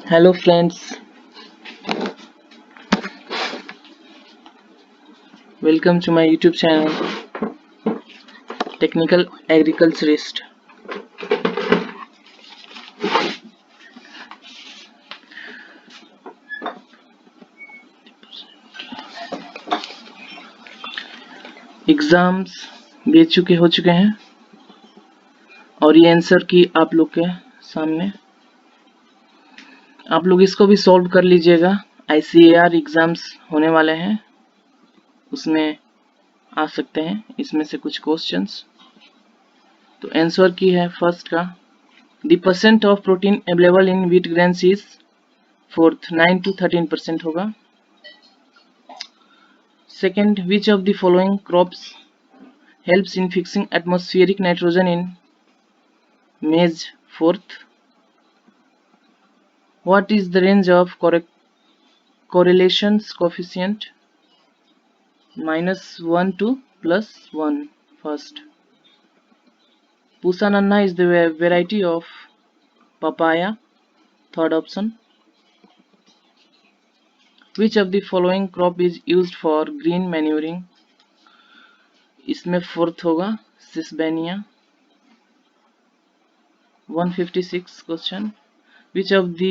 Hello friends, welcome to my YouTube channel Technical Agriculturist. Exams हो चुके हैं और ये आंसर की आप लोग के सामने आप लोग इसको भी सॉल्व कर लीजिएगा। ICAR एग्जाम्स होने वाले हैं, उसमें आ सकते हैं इसमें से कुछ क्वेश्चंस। तो आंसर की है फर्स्ट का the percent of protein available in wheat grains is fourth 9 to 13% होगा। Second, which of the following crops helps in fixing atmospheric nitrogen in maize. Fourth, what is the range of correlation coefficient -1 to +1? First, Pusa Nanna is the variety of papaya. Third option, which of the following crop is used for green manuring? इसमें fourth होगा सिस्बेनिया। 156 question, which of the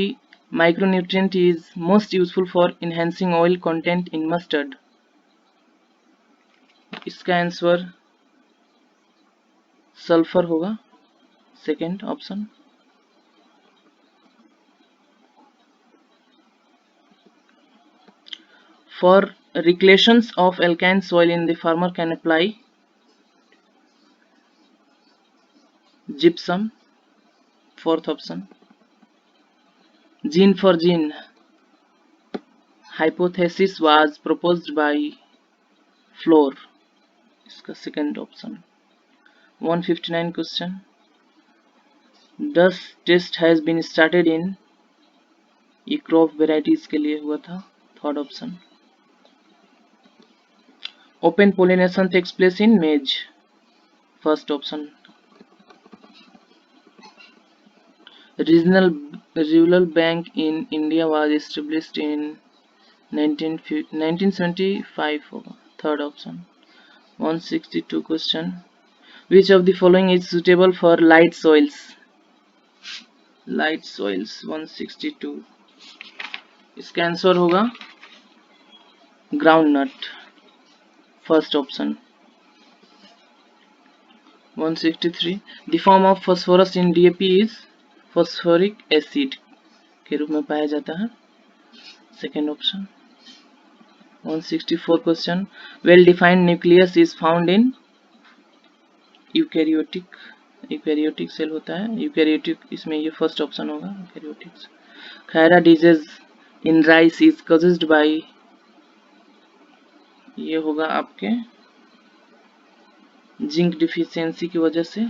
micronutrient is most useful for enhancing oil content in mustard? इसका answer sulphur होगा, second option. For reclamations of alkaline soil in the farmer can apply gypsum. Fourth option. Gene for gene hypothesis was proposed by Floor. इसका second option. 159 question. Dust test has been started in ये crop varieties के लिए हुआ था, third option. Open pollination takes place in maize, first option. Regional rural bank in India was established in 1975 होगा, third option. 162 question, which of the following is suitable for light soils? 162, इसका answer होगा groundnut, first option. 163, the form of phosphorus in DAP is phosphoric acid के रूप में पाया जाता है, second option. 164 well defined nucleus is found in eukaryotic cell होता है, यूकैरियोटिक, इसमें ये फर्स्ट ऑप्शन होगा eukaryotics. Khaira disease in rice is caused by, ये होगा आपके जिंक डिफिशियंसी की वजह से,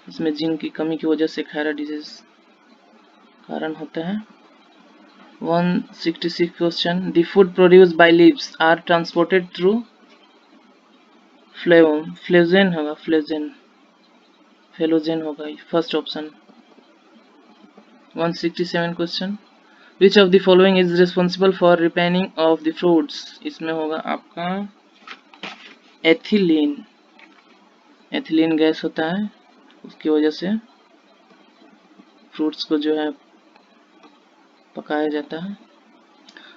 इसमें जिंक की कमी की वजह से खैरा डिजीज कारण होता है। 166 question, the food produced by leaves are transported through phloem होगा, फेलोजेन होगा, first option. 167 question, which of the following is responsible for ripening of the fruits? इसमें होगा आपका एथिलीन गैस होता है, उसकी वजह से फ्रूट्स को जो है पकाया जाता है।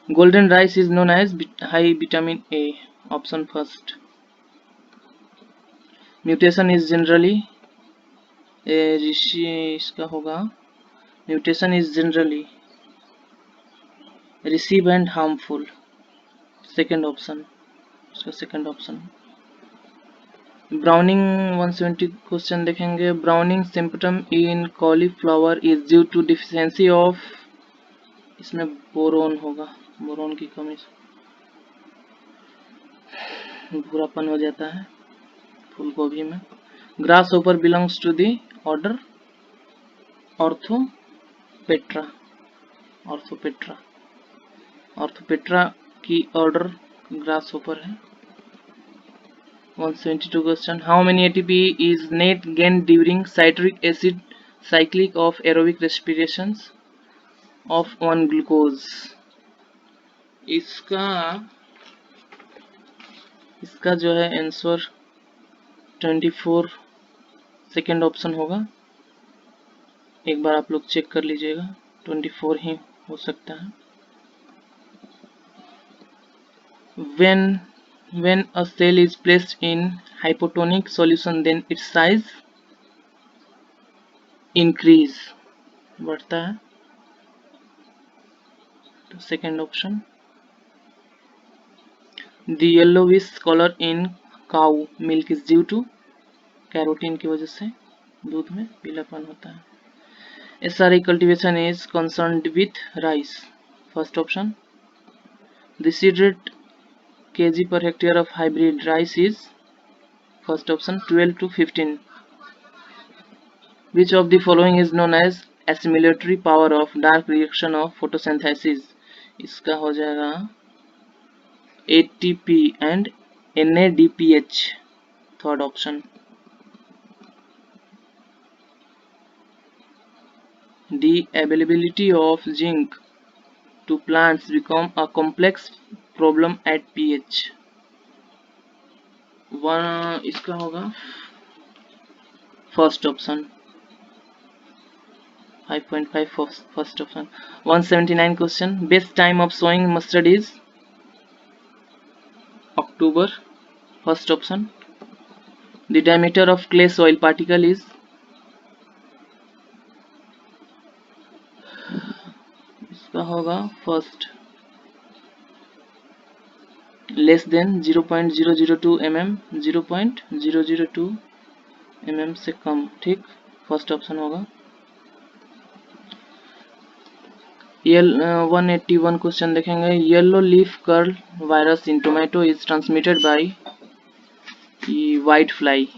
Golden rice is known as high vitamin A, option first. Mutation is generally इसका होगा mutation is generally receive and harmful, second option, इसका सेकेंड ऑप्शन। ब्राउनिंग 170 क्वेश्चन देखेंगे, browning symptom in cauliflower is due to deficiency of, इसमें boron होगा, boron की कमी से भूरापन हो जाता है फूल गोभी में। Grasshopper belongs to the order Orthoptera, Orthoptera की ऑर्डर ग्रास ओवर है। 172 question, how many ATP is net gained during citric acid cyclic of aerobic respirations? of 1 glucose। इसका जो है आंसर 24 सेकेंड ऑप्शन होगा। एक बार आप लोग चेक कर लीजिएगा, 24 ही हो सकता है। when a cell is placed in hypotonic solution then its size increase, बढ़ता है। तो second option. the yellowish color in cow milk is due to, carotene की वजह से दूध में पीलापन होता है। SRI cultivation is concerned with rice, first option। the seed rate kg per hectare of hybrid rice is, first option 12 to 15। which of the following is known as assimilatory power of dark reaction of photosynthesis, इसका हो जाएगा ATP and NADPH, third option। the availability of zinc to plants become a complex problem at pH, इसका होगा first option 5.5 first option. 179 question. Best time of sowing mustard is October, first option. The diameter of clay soil particle is, इसका होगा first less than 0.002 mm, 0.002 mm से कम, ठीक, first option होगा। 181 question देखेंगे। Yellow leaf curl virus in tomato is transmitted by white fly,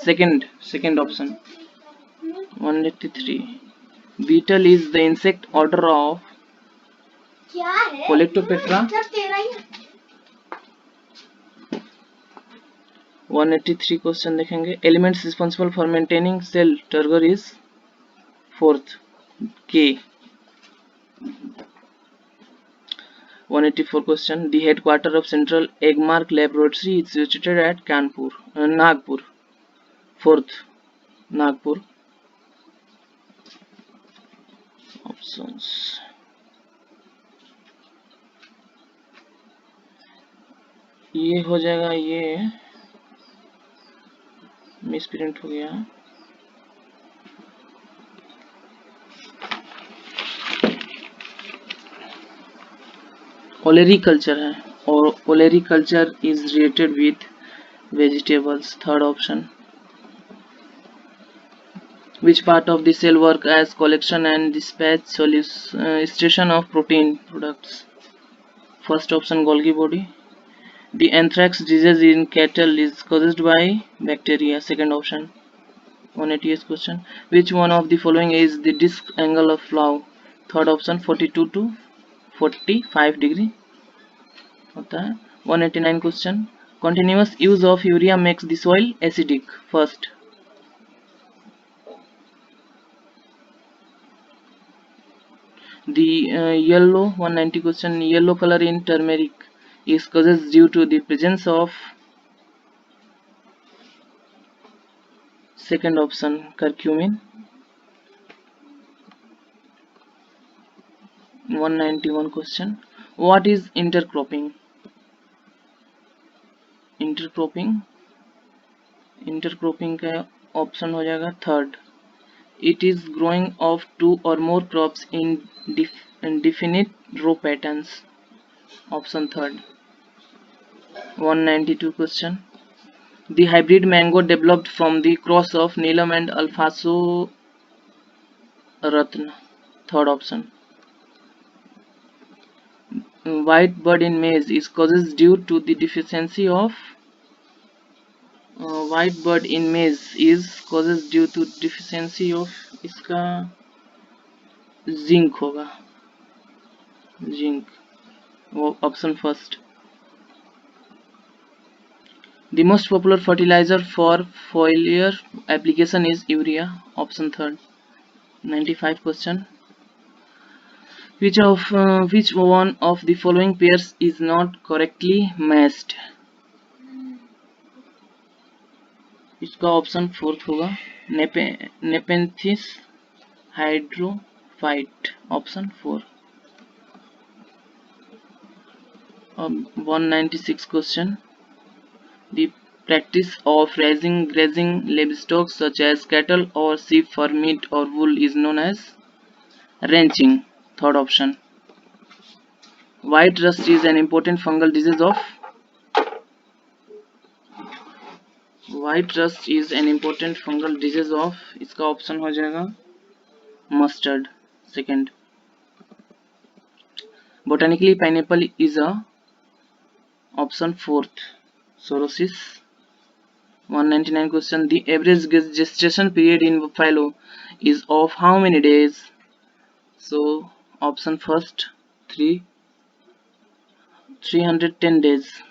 second option. 183 beetle is the insect order of Coleoptera. 183 question देखेंगे। Elements responsible for maintaining cell turgor is, fourth K. 184 question. The headquarter of central Agmark laboratory is situated at Nagpur, fourth Nagpur. Options ये हो जाएगा, ये misprint हो गया। Olericulture है और olericulture is related with vegetables, third option. Which part of the cell work as collection and dispatch station of protein products, first option Golgi body। The anthrax disease in cattle is caused by bacteria, second option। 188 question। Which one of the following is the disk angle of flow, third option 42 to 45 degree होता है। 189 question। Continuous use of urea makes the soil acidic, first। The yellow 190 question, yellow color in turmeric is caused due to the presence of, second option curcumin। 191 question। what is intercropping, intercropping का option हो जाएगा third. It is growing of two or more crops in definite row patterns, option third। 192 question। The hybrid mango developed from the cross of Neelam and Alphonso Ratna, third option। White bud in maize is caused due to the deficiency of, white bud in maize is caused due to deficiency of, इसका zinc होगा, zinc, वो option first. The most popular fertilizer for foliar application is urea, option third। 95 question। which one of the following pairs is not correctly matched? इसका option fourth होगा Nepenthes hydrophyte, option 4. 196 question. The practice of raising grazing livestock such as cattle or sheep for meat or wool is known as ranching. Third option. White rust is an important fungal disease of इसका option हो जाएगा mustard. Second. Botanically, pineapple is a option 4th. Psoriasis. 199 question. The average gestation period in buffalo is of how many days? So option first 310 days.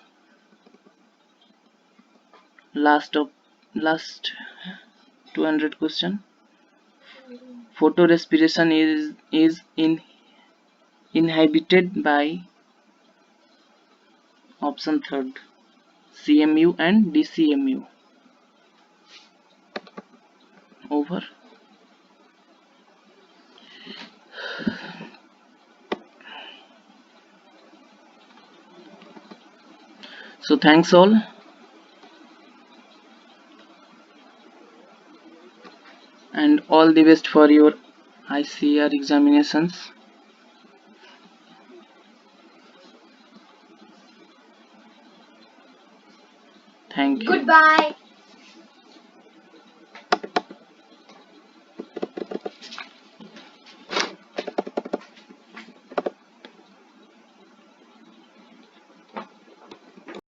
Last 200 question. Photorespiration is inhibited by option third CMU and DCMU. Over. So thanks all, and all the best for your ICAR examinations. Thank you. Goodbye.